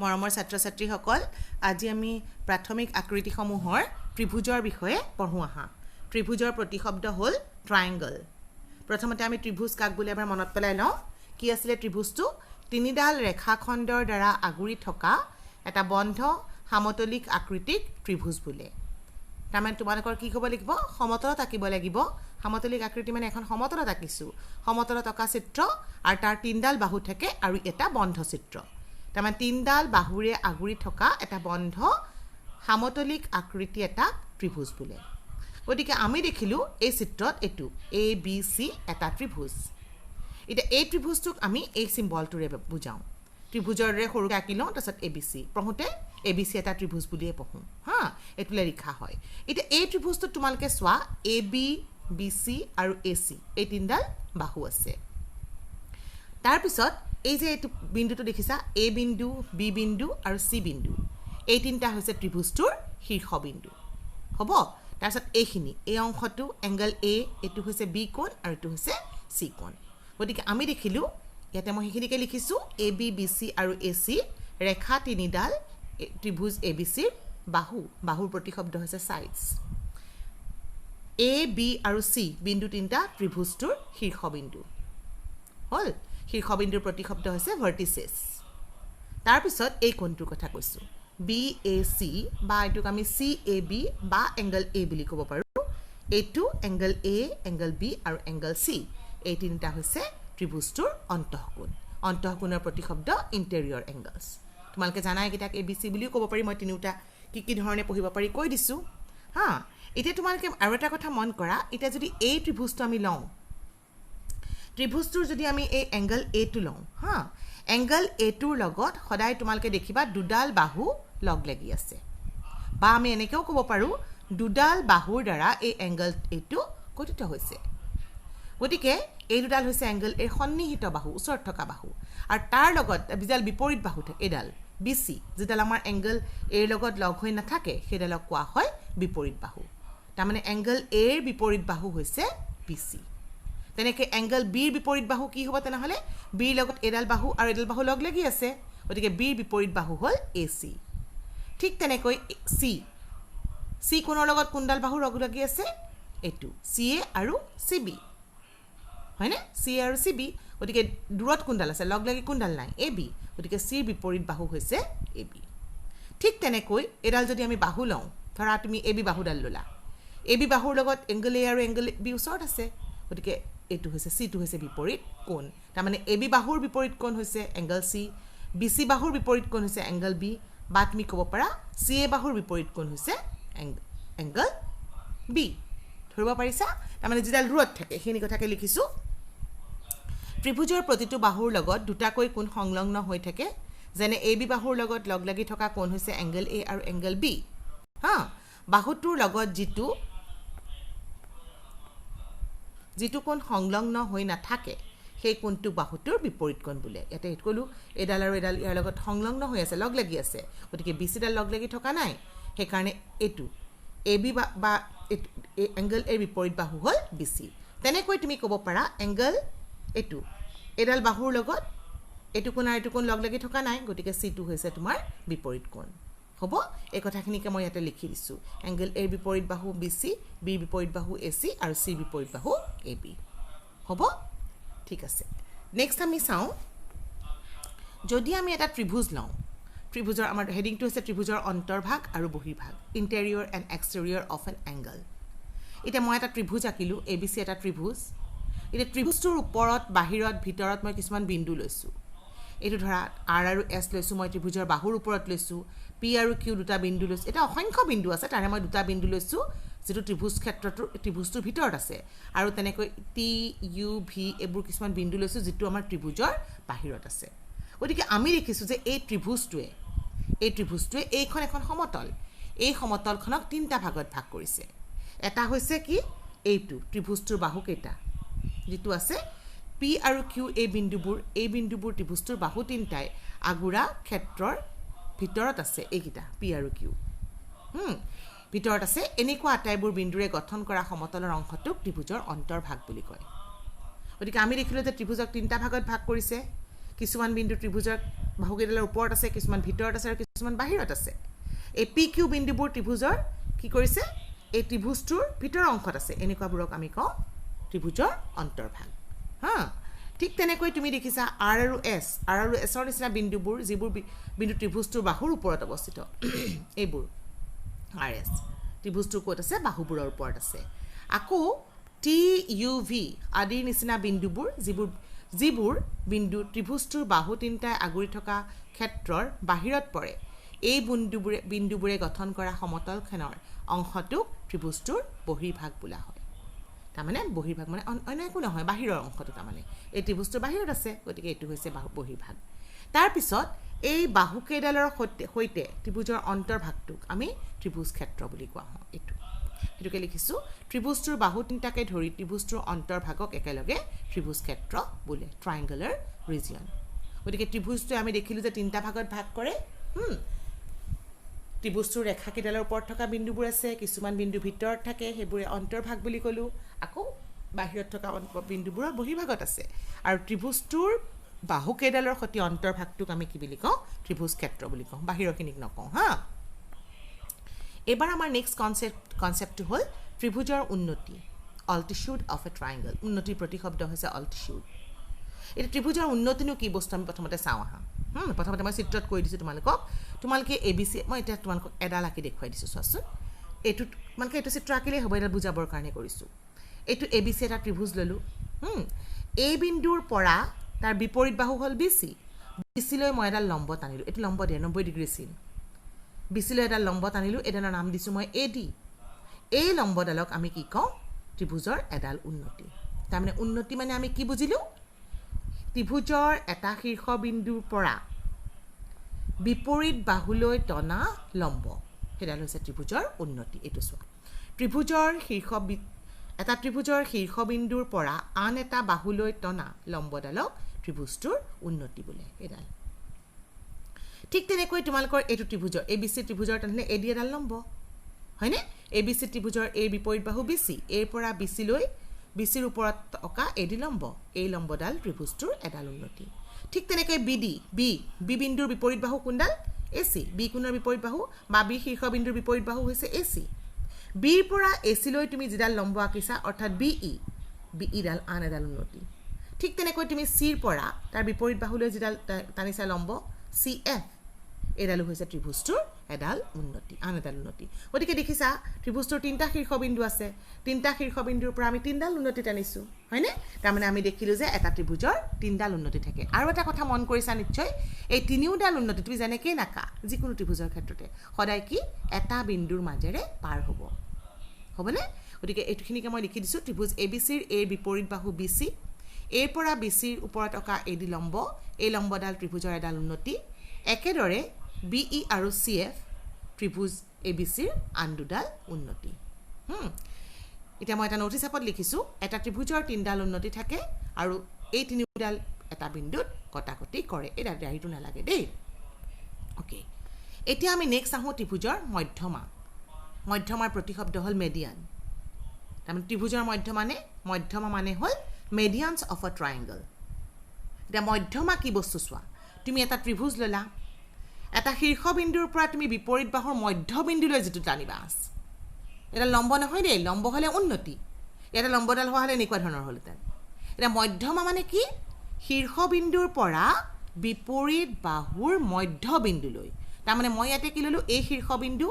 মৰমৰ ছাত্ৰ-ছাত্ৰীসকল আজি আমি প্ৰাথমিক আকৃতিসমূহৰ ত্ৰিভুজৰ বিষয়ে পঢ়ো আহা ত্ৰিভুজৰ প্ৰতিশব্দ হ'ল ট্ৰায়াঙ্গল প্ৰথমতে আমি ত্ৰিভুজ কাক বুলি এবাৰ মনত পেলাই লওঁ কি আছিল ত্ৰিভুজটো তিনিডাল ৰেখাখণ্ডৰ দ্বাৰা আগুৰি থকা এটা বন্ধ সমতলিক আকৃতিক ত্ৰিভুজ বোলে তাৰমানে তোমালোকৰ কি হ'ব লাগিব সমতলত আঁকিব লাগিব সমতলিক আকৃতি মানে এখন সমতলত আঁকিছো সমতলত আঁকা চিত্ৰ আৰু তাৰ তিনডাল বাহু থাকে আৰু এটা বন্ধ চিত্ৰ তাৰমানে তিনডাল বাহুৰে আগুৰি থকা এটা বন্ধ সমতলিক আকৃতি এটা ত্ৰিভুজ বোলে গতিকে আমি দেখিলো এই চিত্ৰত এটো এ বি সি এটা ত্ৰিভুজ এটা এই ত্ৰিভুজটোক আমি এই সিম্বলটোৰে বুজাও ত্ৰিভুজৰে সৰুকৈ আঁকি লওঁ তাৰপিছত এ বি সি পঢ়োতে এ বি সি এটা ত্ৰিভুজ বুলিয়ে পঢ়োঁ হা এটোলে লিখা হয় এটা এই ত্ৰিভুজটোত তোমালোকে চোৱা এ বি বি সি আৰু এ সি এই তিনডাল বাহু আছে তাৰপিছত এই যে এটো বিন্দুটো দেখিছা এ বিন্দু বি বিন্দু আৰু সি বিন্দু এই তিনটা হৈছে ত্ৰিভুজটোৰ শীৰ্ষবিন্দু হ'ব তাৰপিছত এইখিনি এই অংশটো এংগল এ এটো হৈছে বি কোণ আৰু এটো হৈছে সি কোণ গতিকে আমি দেখিলো ইয়াতে মই সেইখিনিকে লিখিছো এ বি বি সি আৰু এ সি ৰেখা তিনিডাল ত্ৰিভুজ এ বি সিৰ বাহুৰ প্ৰতিশব্দ হৈছে সাইডস এ বি আৰু সি বিন্দু তিনটা ত্ৰিভুজটোৰ শীৰ্ষবিন্দু হল শীৰ্ষবিন্দুৰ প্ৰতিশব্দ হৈছে ভাৰ্টিসেস তাৰপিছত এই কোণটোৰ কথা কৈছো বি এ সি বা এটোক আমি সি এ বি বা এংগল এ বুলি ক'ব পাৰো এটো এংগল এ এংগল বি আৰু এংগল সি এই তিনটা হৈছে ত্ৰিভুজটোৰ অন্তঃকোণৰ প্ৰতিশব্দ ইন্টেৰিয়ৰ এংগলছ তোমালোকে জানাই কিটাক এ বি সি বুলিও ক'ব পাৰি মই তিনিটা কি ধৰণে পঢ়িব পাৰি কৈ দিছো হা এতিয়া তোমালোকে আৰু এটা কথা মন কৰা এটা যদি এই ত্ৰিভুজটো আমি লওঁ ত্ৰিভুজটোৰ যদি আমি এই এংগল এ টো লওঁ হা এংগল এ টোৰ লগত সদায় তোমালোকে দেখিবা দুডাল বাহু লগ লাগি আছে বা আমি এনেকেও ক'ব পাৰো দুডাল বাহুৰ দ্বাৰা এই এংগল এ টো গঠিত হৈছে গতিকে এই দুডাল হৈছে এংগল এৰ সন্নিহিত বাহু ওচৰত থকা বাহু আৰু তাৰ লগত বিজাল বিপৰীত বাহু থাকে এডাল বিসি যেডাল আমাৰ এংগল এৰ লগত লগ হৈ নাথাকে সেইডালক কোৱা হয় বিপৰীত বাহু তাৰমানে এংগল এৰ বিপৰীত বাহু হৈছে বিসি তেনেকে এংগল বিৰ বিপৰীত বাহু কি হ'ব তেনেহলে বিৰ লগত এডাল বাহু আৰু এডাল বাহু লগ লাগি আছে গতিকে বিৰ বিপৰীত বাহু হ'ল এসি ঠিক তেনেকৈ সি কোণৰ লগত কোনডাল বাহু লগ লাগি আছে এটো সি এ আৰু সি বি হয়নে সি আৰু সি বি গতিকে দূৰত কোনডাল আছে লগ লাগি কোনডাল নাই এ বি গতিকে সিৰ বিপৰীত বাহু হৈছে এ বি ঠিক তেনেকৈ এডাল যদি আমি বাহু লওঁ ধৰা তুমি এ বি বাহুডাল ললা এ বি বাহুৰ লগত এংগল এ আৰু এংগল বি ওচৰত আছে গতিকে এটো হৈছে সি টো হৈছে বিপৰীত কোণ তাৰমানে এ বি বাহুৰ বিপৰীত কোণ হৈছে এংগল সি বি সি বাহুৰ বিপৰীত কোণ হৈছে এংগল বি বা তুমি ক'ব পাৰা সি এ বাহুৰ বিপৰীত কোণ হৈছে এংগল বি ধৰিব পাৰিছা তাৰমানে যিডাল দূৰত থাকে সেইখিনি কথাকে লিখিছো ত্ৰিভুজৰ প্ৰতিটো বাহুৰ লগত দুটাকৈ কোণ সংলগ্ন হৈ থাকে যেনে এ বি বাহুৰ লগত লগ লাগি থকা কোণ হৈছে এংগল এ আৰু এংগল বি হা বাহুটোৰ লগত যিটো কোণ সংলগ্ন হৈ নাথাকে সেই কোণটো বাহুটোৰ বিপৰীত কোণ বোলে ইয়াতে কলো এডাল আৰু এডাল ইয়াৰ লগত সংলগ্ন হৈ আছে লগ লাগি আছে গতিকে বিসিডাল লগ লাগি থকা নাই সেই কাৰণে এটো এ বি বা এংগল এৰ বিপৰীত বাহু হ'ল বিসি তেনেকৈ তুমি ক'ব পাৰা এংগল এটো এডাল বাহুৰ লগত এটো কোণ আৰু এটো কোণ লগ লাগি থকা নাই গতিকে সি টো হৈছে তোমাৰ বিপৰীত কোণ হ'ব এই কথাখিনিকে মই ইয়াতে লিখি দিছো এংগল এৰ বিপৰীত বাহু বিসি বিৰ বিপৰীত বাহু এসি আৰু সিৰ বিপৰীত বাহু এ বি হ'ব ঠিক আছে নেক্সট আমি চাওঁ যদি আমি এটা ত্ৰিভুজ লওঁ ত্ৰিভুজৰ আমাৰ হেডিংটো হৈছে ত্ৰিভুজৰ অন্তৰ্ভাগ আৰু বহিৰ্ভাগ interior and exterior of an angle এতিয়া মই এটা ত্ৰিভুজ আঁকিলো এ বি সি এটা ত্ৰিভুজ এতিয়া ত্ৰিভুজটোৰ ওপৰত বাহিৰত ভিতৰত মই কিছুমান বিন্দু লৈছো এইটো ধৰা আৰ আৰু এছ লৈছো মই ত্ৰিভুজৰ বাহুৰ ওপৰত লৈছো পি আৰু কিউ দুটা বিন্দু লৈছো এটা অসংখ্য বিন্দু আছে তাৰে মই দুটা বিন্দু লৈছো যেটো ত্ৰিভুজ ক্ষেত্ৰটোৰ ত্ৰিভুজটোৰ ভিতৰত আছে আৰু তেনেকৈ টি ইউ ভি এইবোৰ কিছুমান বিন্দু লৈছো যেটো আমাৰ ত্ৰিভুজৰ বাহিৰত আছে গতিকে আমি দেখিছো যে এই ত্ৰিভুজটোৱে এইখন এখন সমতল এই সমতলখনক তিনটা ভাগত ভাগ কৰিছে এটা হৈছে কি এইটো ত্ৰিভুজটোৰ বাহু কেইটা যেটো আছে পি আৰু কিউ এই বিন্দুবোৰ ত্ৰিভুজটোৰ বাহু তিনটাই আগুৰা ক্ষেত্ৰৰ ভিতৰত আছে এইকিটা পি আৰু কিউ ভিতৰত আছে এনেকুৱা আটাইবোৰ বিন্দুৰে গঠন কৰা সমতলৰ অংশটোক ত্ৰিভুজৰ অন্তৰ্ভাগ বুলি কয় গতিকে আমি দেখিলো যে ত্ৰিভুজক তিনটা ভাগত ভাগ কৰিছে কিছুমান বিন্দু ত্ৰিভুজৰ বাহুকেইডালৰ ওপৰত আছে, কিছুমান ভিতৰত আছে আৰু কিছুমান বাহিৰত আছে। এই পি কিউ বিন্দুবোৰ ত্ৰিভুজৰ কি কৰিছে, এই ত্ৰিভুজটোৰ ভিতৰৰ অংশত আছে, এনেকুৱাবোৰক আমি কওঁ ত্ৰিভুজৰ অন্তৰ্ভাগ। হা, ঠিক তেনেকৈ তুমি দেখিছা আৰ আৰু এছৰ নিচিনা বিন্দুবোৰ, যিবোৰ বিন্দু ত্ৰিভুজটোৰ বাহুৰ ওপৰত অৱস্থিত, এইবোৰ আৰ এছ ত্ৰিভুজটোৰ ক'ত আছে, বাহুবোৰৰ ওপৰত আছে। আকৌ টি ইউ ভি আদিৰ নিচিনা বিন্দুবোৰ, যিবোৰ বিন্দু ত্ৰিভুজটোৰ বাহু তিনিটাই আগুৰি থকা ক্ষেত্ৰৰ বাহিৰত পৰে, এই বিন্দুবোৰে গঠন কৰা সমতলখনৰ অংশটোক ত্ৰিভুজটোৰ বহিৰ্ভাগ বোলা হয়। তাৰমানে বহিৰ্ভাগ মানে অন্য একো নহয়, বাহিৰৰ অংশটো। তাৰমানে এই ত্ৰিভুজটোৰ বাহিৰত আছে, গতিকে এইটো হৈছে বহিৰ্ভাগ। তাৰপিছত এই বাহুকেইডালৰ সৈতে ত্ৰিভুজৰ অন্তৰ্ভাগটোক আমি ত্ৰিভুজ ক্ষেত্ৰ বুলি কোৱা হওঁ। সেইটোকে লিখিছোঁ, ত্ৰিভুজটোৰ বাহু তিনিটাকে ধৰি ত্ৰিভুজটোৰ অন্তৰ্ভাগক একেলগে ত্ৰিভুজ ক্ষেত্ৰ বোলে, ট্ৰাইংগুলাৰ ৰিজিয়ন। গতিকে ত্ৰিভুজটোৱে আমি দেখিলোঁ যে তিনিটা ভাগত ভাগ কৰে। ত্ৰিভুজটোৰ ৰেখাকেইডালৰ ওপৰত থকা বিন্দুবোৰ আছে, কিছুমান বিন্দু ভিতৰত থাকে, সেইবোৰে অন্তৰ্ভাগ বুলি ক'লোঁ। আকৌ বাহিৰত থকা বিন্দুবোৰৰ বহিৰ্ভাগত আছে। আৰু ত্ৰিভুজটোৰ বাহুকেইডালৰ সৈতে অন্তৰ্ভাগটোক আমি কি বুলি কওঁ, ত্ৰিভুজ ক্ষেত্ৰ বুলি কওঁ, বাহিৰৰখিনিক নকওঁ। হা, এইবাৰ আমাৰ নেক্সট কনচেপ্টটো হ'ল ত্ৰিভুজৰ উন্নতি, অল্টিটিউড অফ এ ট্ৰাইংগল। উন্নতিৰ প্ৰতিশব্দ হৈছে অল্টিটিউড। এতিয়া ত্ৰিভুজৰ উন্নতিনো কি বস্তু আমি প্ৰথমতে চাওঁ আহা। প্ৰথমতে মই চিত্ৰত কৈ দিছোঁ তোমালোকে এ বি চি, মই এতিয়া তোমালোকক এডাল আঁকি দেখুৱাই দিছোঁ, চোৱাচোন। তোমালোকে এইটো চিত্ৰ আঁকিলেই হ'ব, এডাল বুজাবৰ কাৰণে কৰিছোঁ। এইটো এ বি চি এটা ত্ৰিভুজ ল'লোঁ। এই বিন্দুৰ পৰা তাৰ বিপৰীত বাহু হ'ল বি চি। বি চিলৈ মই এডাল লম্ব টানিলোঁ, এইটো লম্ব দিয়ে 90 ডিগ্ৰী চিন। বি চিলৈ এডাল লম্ব টানিলোঁ, এডালৰ নাম দিছোঁ মই এ ডি। এই লম্বডালক আমি কি কওঁ, ত্ৰিভুজৰ এডাল উন্নতি। তাৰমানে উন্নতি মানে আমি কি বুজিলোঁ, ত্ৰিভুজৰ এটা শীৰ্ষবিন্দুৰ পৰা বিপৰীত বাহুলৈ টনা লম্ব, সেইডাল হৈছে ত্ৰিভুজৰ উন্নতি। এইটো চোৱা, এটা ত্ৰিভুজৰ শীৰ্ষবিন্দুৰ পৰা আন এটা বাহুলৈ টনা লম্বডালক ত্ৰিভুজটোৰ উন্নতি বোলে, এইডাল। ঠিক তেনেকৈ তোমালোকৰ এইটো ত্ৰিভুজৰ এ বি চি ত্ৰিভুজৰ তেনেহ'লে এ ডি এডাল লম্ব, হয়নে? এ বি চি ত্ৰিভুজৰ এৰ বিপৰীত বাহু বি চি, এৰ পৰা বি চিলৈ, বি চিৰ ওপৰত থকা এ ডি লম্ব, এই লম্বডাল ত্ৰিভুজটোৰ এডাল উন্নতি। ঠিক তেনেকৈ বি ডি, বি বিন্দুৰ বিপৰীত বাহু কোনডাল, এ চি। বি কোণৰ বিপৰীত বাহু বা বি শীৰ্ষবিন্দুৰ বিপৰীত বাহু হৈছে এ চি। বিৰ পৰা এ চিলৈ তুমি যিডাল লম্ব আঁকিছা, অৰ্থাৎ বি ইডাল আন এডাল উন্নতি। ঠিক তেনেকৈ তুমি চিৰ পৰা তাৰ বিপৰীত বাহুলৈ যিডাল টানিছা লম্ব, চি এফ, এইডালো হৈছে ত্ৰিভুজটোৰ এডাল উন্নতি, আন এডাল উন্নতি। গতিকে দেখিছা ত্ৰিভুজটোৰ তিনিটা শীৰ্ষবিন্দু আছে, তিনিটা শীৰ্ষবিন্দুৰ পৰা আমি তিনিডাল উন্নতি টানিছোঁ, হয়নে? তাৰমানে আমি দেখিলোঁ যে এটা ত্ৰিভুজৰ তিনিডাল উন্নতি থাকে। আৰু এটা কথা মন কৰিছা নিশ্চয়, এই তিনিওডাল উন্নতি তুমি যেনেকেই নাকা যিকোনো ত্ৰিভুজৰ ক্ষেত্ৰতে সদায় কি এটা বিন্দুৰ মাজেৰে পাৰ হ'বনে? গতিকে এইখিনিকে মই লিখি দিছোঁ, ত্ৰিভুজ এ বি চিৰ এৰ বিপৰীত বাহু বি চি, এৰ পৰা বি চিৰ ওপৰত থকা এ ডি লম্ব, এই লম্বডাল ত্ৰিভুজৰ এডাল উন্নতি। একেদৰে বি ই আৰু চি এফ ত্ৰিভুজ এ বি চিৰ আন দুডাল উন্নতি। এতিয়া মই এটা ন'টিচ এপত লিখিছোঁ, এটা ত্ৰিভুজৰ তিনিডাল উন্নতি থাকে আৰু এই তিনিওডাল এটা বিন্দুত কটাকটি কৰে। এই ডায়েৰীটো নালাগে দেই। অ'কে, এতিয়া আমি নেক্সট আহোঁ ত্ৰিভুজৰ মধ্যমা। মধ্যমাৰ প্ৰতিশব্দ হ'ল মেডিয়ান। তাৰমানে ত্ৰিভুজৰ মধ্যমা মানে হ'ল মেডিয়ানছ অফ আ ট্ৰাইংগল। এতিয়া মধ্যমা কি বস্তু চোৱা, তুমি এটা ত্ৰিভুজ ল'লা, এটা শীৰ্ষবিন্দুৰ পৰা তুমি বিপৰীত বাহুৰ মধ্যবিন্দুলৈ যিটো টানিবা আছে, এটা লম্ব নহয় দেই, লম্ব হ'লে উন্নতি, এটা লম্বডাল হোৱা হ'লে এনেকুৱা ধৰণৰ হ'লহেঁতেন। এতিয়া মধ্যমা মানে কি, শীৰ্ষবিন্দুৰ পৰা বিপৰীত বাহুৰ মধ্যবিন্দুলৈ। তাৰমানে মই ইয়াতে কি ল'লোঁ, এই শীৰ্ষবিন্দু,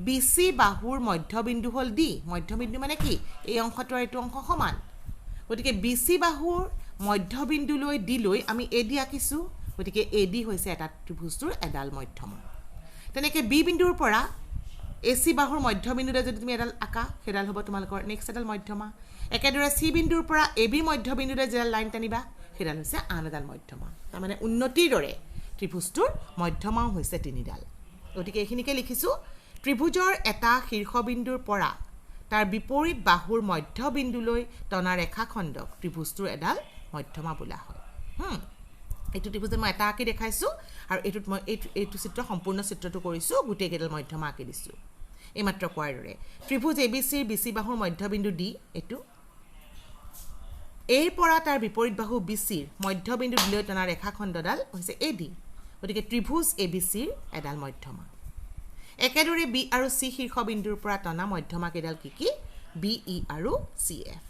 বি চি বাহুৰ মধ্যবিন্দু হ'ল ডি। মধ্যবিন্দু মানে কি, এই অংশটো আৰু এইটো অংশ সমান। গতিকে বি চি বাহুৰ মধ্যবিন্দুলৈ ডি লৈ আমি এ ডি আঁকিছোঁ। গতিকে এ ডি হৈছে এটা ত্ৰিভুজটোৰ এডাল মধ্যমা। তেনেকৈ বি বিন্দুৰ পৰা এ চি বাহুৰ মধ্যবিন্দুলৈ যদি তুমি এডাল আঁকা, সেইডাল হ'ব তোমালোকৰ নেক্সট এডাল মধ্যমা। একেদৰে চি বিন্দুৰ পৰা এ বিৰ মধ্যবিন্দুলৈ যিডাল লাইন টানিবা, সেইডাল হৈছে আন এডাল মধ্যমা। তাৰমানে উন্নতিৰ দৰে ত্ৰিভুজটোৰ মধ্যমাও হৈছে তিনিডাল। গতিকে এইখিনিকে লিখিছোঁ, ত্ৰিভুজৰ এটা শীৰ্ষবিন্দুৰ পৰা তাৰ বিপৰীত বাহুৰ মধ্যবিন্দুলৈ টনা ৰেখাখণ্ডক ত্ৰিভুজটোৰ এডাল মধ্যমা বোলা হয়। এইটো ত্ৰিভুজত মই এটা আঁকি দেখাইছোঁ, আৰু এইটোত মই এইটো চিত্ৰ সম্পূৰ্ণ চিত্ৰটো কৰিছোঁ, গোটেইকেইডাল মধ্যমা আঁকি দিছোঁ। এইমাত্ৰ কোৱাৰ দৰে ত্ৰিভুজ এ বি চিৰ বি চি বাহুৰ মধ্যবিন্দু ডি, এইটো এৰ পৰা তাৰ বিপৰীত বাহু BCৰ মধ্যবিন্দু লৈ টনা ৰেখাখণ্ডডাল হৈছে AD গতিকে ত্ৰিভুজ ABCৰ এডাল মধ্যমা একেদৰে B আৰু C শীৰ্ষবিন্দুৰ পৰা টনা মধ্যমা কেডাল কি BE আৰু CF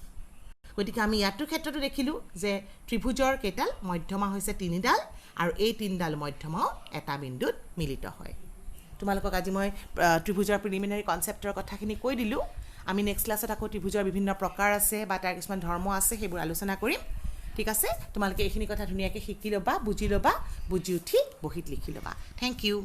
গতিকে আমি ইয়াতো ক্ষেত্ৰটো দেখিলো যে ত্ৰিভুজৰ কেডাল মধ্যমা হৈছে তিনিডাল আৰু এই তিনিডাল মধ্যমাও এটা বিন্দুত মিলিত হয় তোমালোকক আজি মই ত্ৰিভুজৰ প্ৰিলিমিনাৰী কনসেপ্টৰ কথাখিনি কৈ দিলো আমি নেক্সট ক্লাছত আকৌ ত্ৰিভুজৰ বিভিন্ন প্ৰকাৰ আছে বা তাৰ কিছুমান ধৰ্ম আছে সেইবোৰ আলোচনা কৰিম ঠিক আছে তোমালোকে এইখিনি কথা ধুনীয়াকৈ শিকি লবা বুজি উঠি বহিত লিখি লবা থ্যাংক ইউ